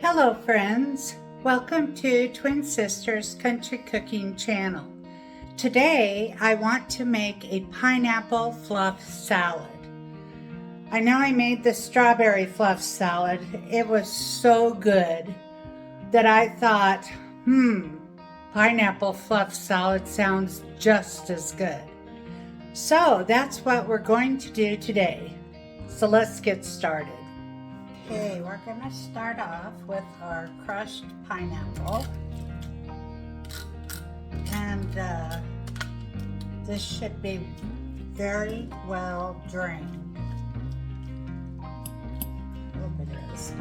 Hello friends, welcome to Twin Sisters Country Cooking Channel. Today I want to make a pineapple fluff salad. I know I made the strawberry fluff salad. It was so good that I thought, pineapple fluff salad sounds just as good. So that's what we're going to do today. So let's get started. Okay, we're going to start off with our crushed pineapple. And this should be very well drained. I hope it is.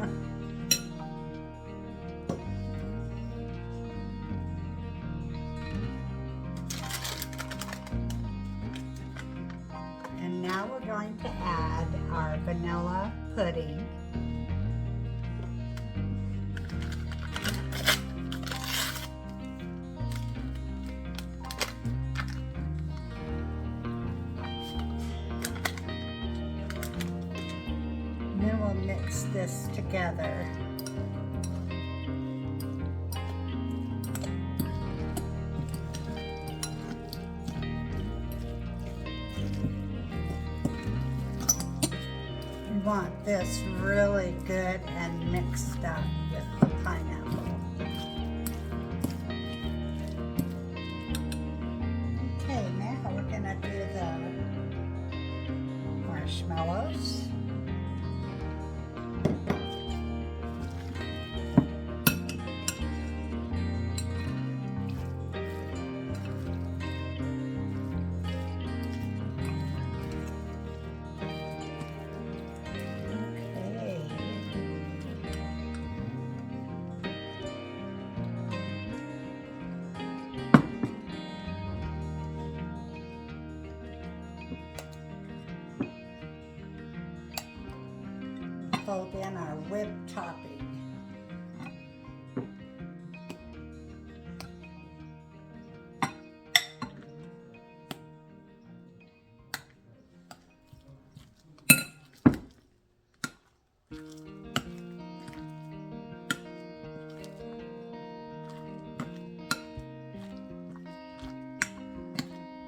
And now we're going to add our vanilla pudding. Then we'll mix this together. We want this really good and mixed up with the pineapple. Okay, now we're gonna do the marshmallows. Fold in our whipped topping.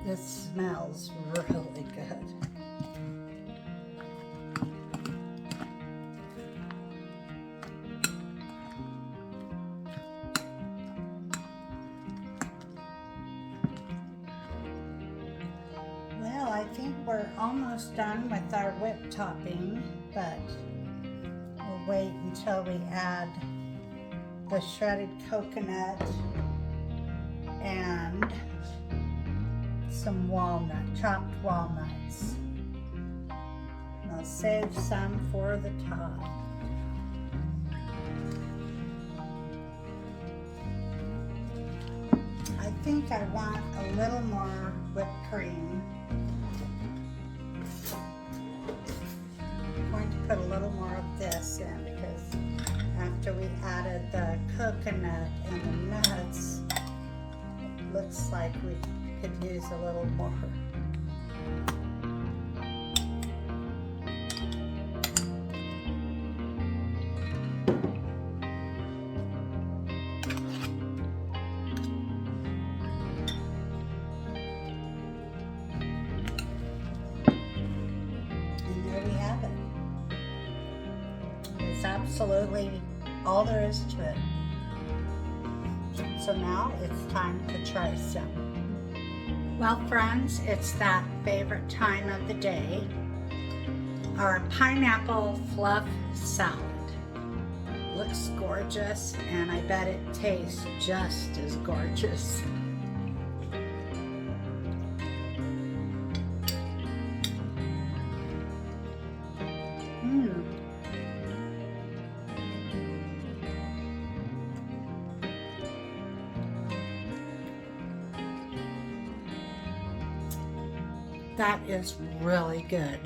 This smells really good. I think we're almost done with our whipped topping, but we'll wait until we add the shredded coconut and some chopped walnuts. And I'll save some for the top. I think I want a little more whipped cream. Put a little more of this in because after we added the coconut and the nuts, it looks like we could use a little more. And there we have it. Absolutely all there is to it. So now it's time to try some. Well friends, it's that favorite time of the day, our pineapple fluff salad. Looks gorgeous and I bet it tastes just as gorgeous. That is really good.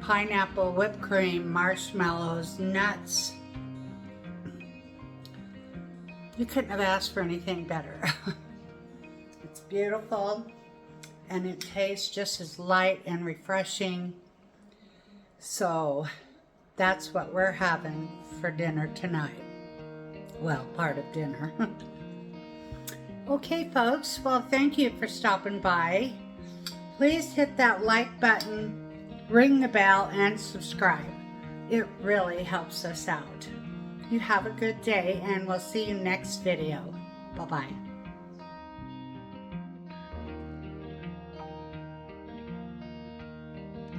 Pineapple, whipped cream, marshmallows, nuts. You couldn't have asked for anything better. It's beautiful and it tastes just as light and refreshing. So that's what we're having for dinner tonight. Well, part of dinner. Okay, folks, well, thank you for stopping by. Please hit that like button, ring the bell, and subscribe. It really helps us out. You have a good day, and we'll see you next video. Bye-bye.